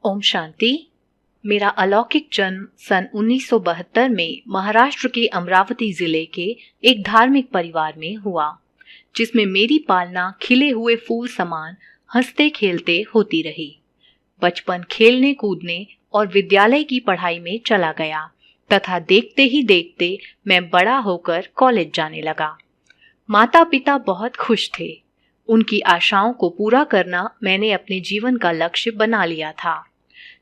ओम शांति। मेरा अलौकिक जन्म सन 1972 में महाराष्ट्र के अमरावती जिले के एक धार्मिक परिवार में हुआ, जिसमें मेरी पालना खिले हुए फूल समान हंसते खेलते होती रही। बचपन खेलने कूदने और विद्यालय की पढ़ाई में चला गया तथा देखते ही देखते मैं बड़ा होकर कॉलेज जाने लगा। माता पिता बहुत खुश थे। उनकी आशाओं को पूरा करना मैंने अपने जीवन का लक्ष्य बना लिया था।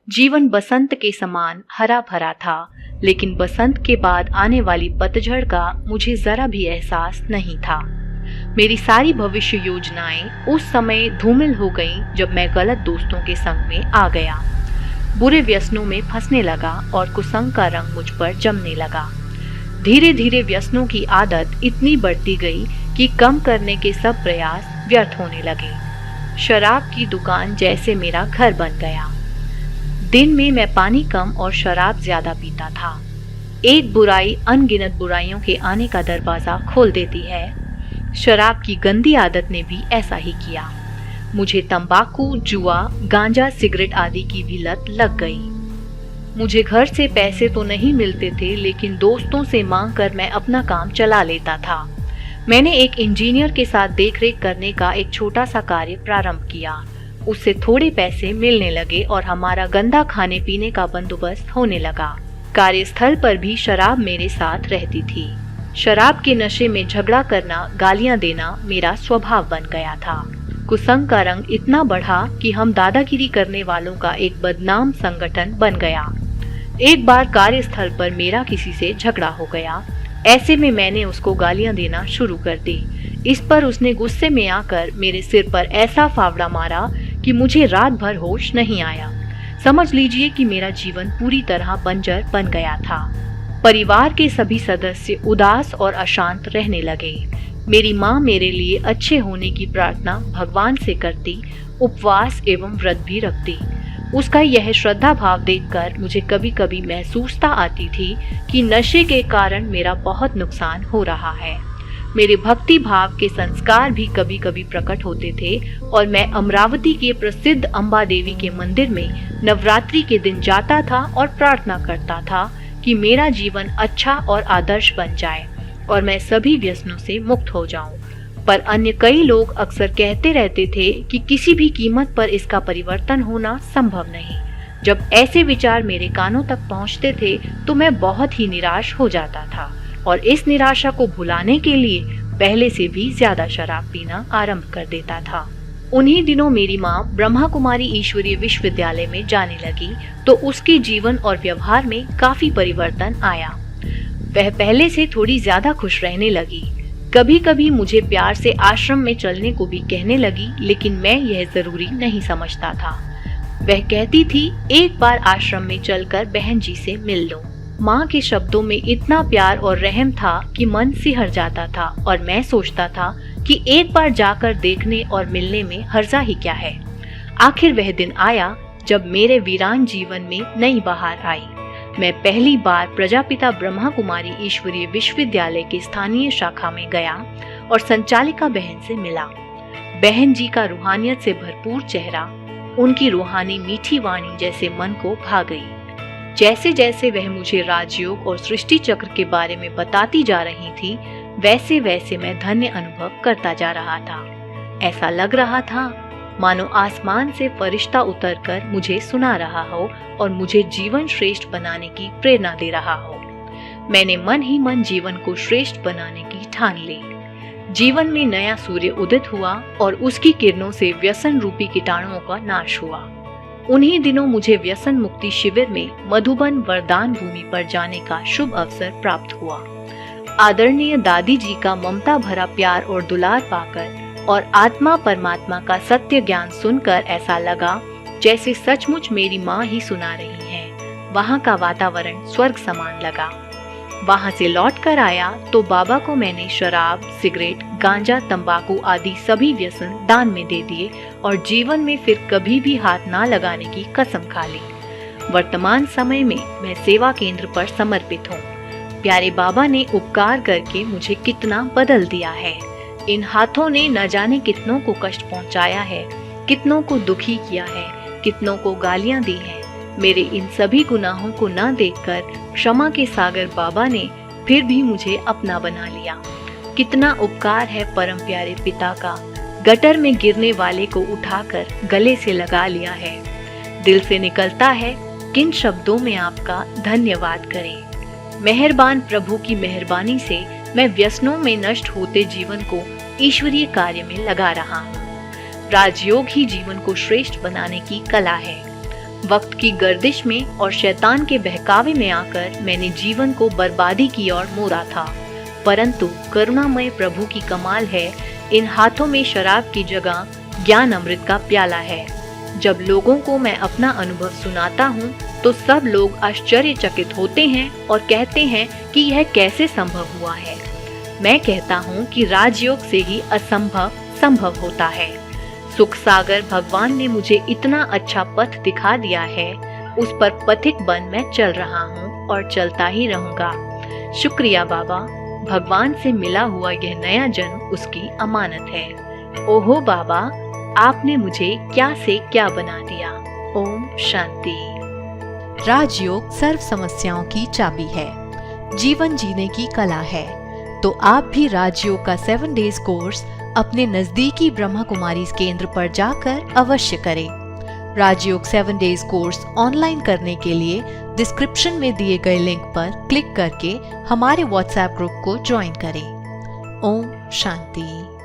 जीवन बसंत के समान हरा भरा था, लेकिन बसंत के बाद आने वाली पतझड़ का मुझे जरा भी एहसास नहीं था। मेरी सारी भविष्य योजनाएं उस समय धूमिल हो गईं जब मैं गलत दोस्तों के संग में आ गया। बुरे व्यसनों में फंसने लगा और कुसंग का रंग मुझ पर जमने लगा। धीरे धीरे व्यसनों की आदत इतनी बढ़ती गई कि कम करने के सब प्रयास व्यर्थ होने लगे। शराब की दुकान जैसे मेरा घर बन गया। दिन में मैं पानी कम और शराब ज्यादा पीता था। एक बुराई अनगिनत बुराइयों के आने का दरवाजा खोल देती है। शराब की गंदी आदत ने भी ऐसा ही किया। मुझे तंबाकू, जुआ, गांजा, सिगरेट आदि की भी लत लग गई। मुझे घर से पैसे तो नहीं मिलते थे, लेकिन दोस्तों से मांग कर मैं अपना काम चला लेता था। मैंने एक इंजीनियर के साथ देखरेख करने का एक छोटा सा कार्य प्रारंभ किया। उससे थोड़े पैसे मिलने लगे और हमारा गंदा खाने पीने का बंदोबस्त होने लगा। कार्यस्थल पर भी शराब मेरे साथ रहती थी। शराब के नशे में झगड़ा करना, गालियां देना मेरा स्वभाव बन गया था। कुसंग का रंग इतना बढ़ा कि हम दादागिरी करने वालों का एक बदनाम संगठन बन गया। एक बार कार्यस्थल पर मेरा किसी से झगड़ा हो गया। ऐसे में मैंने उसको गालियां देना शुरू कर दी। इस पर उसने गुस्से में आकर मेरे सिर पर ऐसा फावड़ा मारा कि मुझे रात भर होश नहीं आया। समझ लीजिए कि मेरा जीवन पूरी तरह बंजर बन गया था। परिवार के सभी सदस्य उदास और अशांत रहने लगे। मेरी माँ मेरे लिए अच्छे होने की प्रार्थना भगवान से करती, उपवास एवं व्रत भी रखती। उसका यह श्रद्धा भाव देखकर मुझे कभी कभी महसूसता आती थी कि नशे के कारण मेरा बहुत नुकसान हो रहा है। मेरे भक्ति भाव के संस्कार भी कभी कभी प्रकट होते थे और मैं अमरावती के प्रसिद्ध अंबा देवी के मंदिर में नवरात्रि के दिन जाता था और प्रार्थना करता था कि मेरा जीवन अच्छा और आदर्श बन जाए और मैं सभी व्यसनों से मुक्त हो जाऊं। पर अन्य कई लोग अक्सर कहते रहते थे कि किसी भी कीमत पर इसका परिवर्तन होना संभव नहीं। जब ऐसे विचार मेरे कानों तक पहुंचते थे तो मैं बहुत ही निराश हो जाता था और इस निराशा को भुलाने के लिए पहले से भी ज्यादा शराब पीना आरंभ कर देता था। उन्हीं दिनों मेरी माँ ब्रह्मा कुमारी ईश्वरीय विश्वविद्यालय में जाने लगी तो उसके जीवन और व्यवहार में काफी परिवर्तन आया। वह पहले से थोड़ी ज्यादा खुश रहने लगी। कभी कभी मुझे प्यार से आश्रम में चलने को भी कहने लगी, लेकिन मैं यह जरूरी नहीं समझता था। वह कहती थी, एक बार आश्रम में चलकर बहन जी से मिल लो। माँ के शब्दों में इतना प्यार और रहम था कि मन सिहर जाता था और मैं सोचता था कि एक बार जाकर देखने और मिलने में हर्जा ही क्या है। आखिर वह दिन आया जब मेरे वीरान जीवन में नई बहार आई। मैं पहली बार प्रजापिता ब्रह्मा कुमारी ईश्वरीय विश्वविद्यालय के स्थानीय शाखा में गया और संचालिका बहन से मिला। बहन जी का रूहानियत से भरपूर चेहरा, उनकी रूहानी मीठी वाणी जैसे मन को भा गई। जैसे जैसे वह मुझे राजयोग और सृष्टि चक्र के बारे में बताती जा रही थी, वैसे वैसे मैं धन्य अनुभव करता जा रहा था। ऐसा लग रहा था मानो आसमान से फरिश्ता उतरकर मुझे सुना रहा हो और मुझे जीवन श्रेष्ठ बनाने की प्रेरणा दे रहा हो। मैंने मन ही मन जीवन को श्रेष्ठ बनाने की ठान ली। जीवन में नया सूर्य उदित हुआ और उसकी किरणों से व्यसन रूपी कीटाणुओं का नाश हुआ। उन्हीं दिनों मुझे व्यसन मुक्ति शिविर में मधुबन वरदान भूमि पर जाने का शुभ अवसर प्राप्त हुआ। आदरणीय दादी जी का ममता भरा प्यार और दुलार पाकर और आत्मा परमात्मा का सत्य ज्ञान सुनकर ऐसा लगा जैसे सचमुच मेरी माँ ही सुना रही हैं। वहाँ का वातावरण स्वर्ग समान लगा। वहाँ से लौट कर आया तो बाबा को मैंने शराब, सिगरेट, गांजा, तंबाकू आदि सभी व्यसन दान में दे दिए और जीवन में फिर कभी भी हाथ ना लगाने की कसम खा ली। वर्तमान समय में मैं सेवा केंद्र पर समर्पित हूँ। प्यारे बाबा ने उपकार करके मुझे कितना बदल दिया है। इन हाथों ने न जाने कितनों को कष्ट पहुँचाया है, कितनों को दुखी किया है, कितनों को गालियां दी हैं। मेरे इन सभी गुनाहों को न देखकर क्षमा के सागर बाबा ने फिर भी मुझे अपना बना लिया। कितना उपकार है परम प्यारे पिता का, गटर में गिरने वाले को उठाकर गले से लगा लिया है। दिल से निकलता है किन शब्दों में आपका धन्यवाद करें। मेहरबान प्रभु की मेहरबानी से मैं व्यसनों में नष्ट होते जीवन को ईश्वरीय कार्य में लगा रहा हूँ। राजयोग ही जीवन को श्रेष्ठ बनाने की कला है। वक्त की गर्दिश में और शैतान के बहकावे में आकर मैंने जीवन को बर्बादी की ओर मोड़ा था, परंतु करुणामय प्रभु की कमाल है, इन हाथों में शराब की जगह ज्ञान अमृत का प्याला है। जब लोगों को मैं अपना अनुभव सुनाता हूँ तो सब लोग आश्चर्यचकित होते हैं और कहते हैं कि यह कैसे संभव हुआ है। मैं कहता हूँ कि राजयोग से ही असंभव संभव होता है। सुख सागर भगवान ने मुझे इतना अच्छा पथ दिखा दिया है, उस पर पथिक बन मैं चल रहा हूँ और चलता ही रहूंगा। शुक्रिया बाबा, भगवान से मिला हुआ यह नया जन्म उसकी अमानत है। ओहो बाबा, आपने मुझे क्या से क्या बना दिया। ओम शांति। राजयोग सर्व समस्याओं की चाबी है, जीवन जीने की कला है। तो आप भी राजयोग का 7 डेज कोर्स अपने नजदीकी ब्रह्मा कुमारी केंद्र पर जाकर अवश्य करें। राजयोग 7 डेज कोर्स ऑनलाइन करने के लिए डिस्क्रिप्शन में दिए गए लिंक पर क्लिक करके हमारे व्हाट्सएप ग्रुप को ज्वाइन करें। ओम शांति।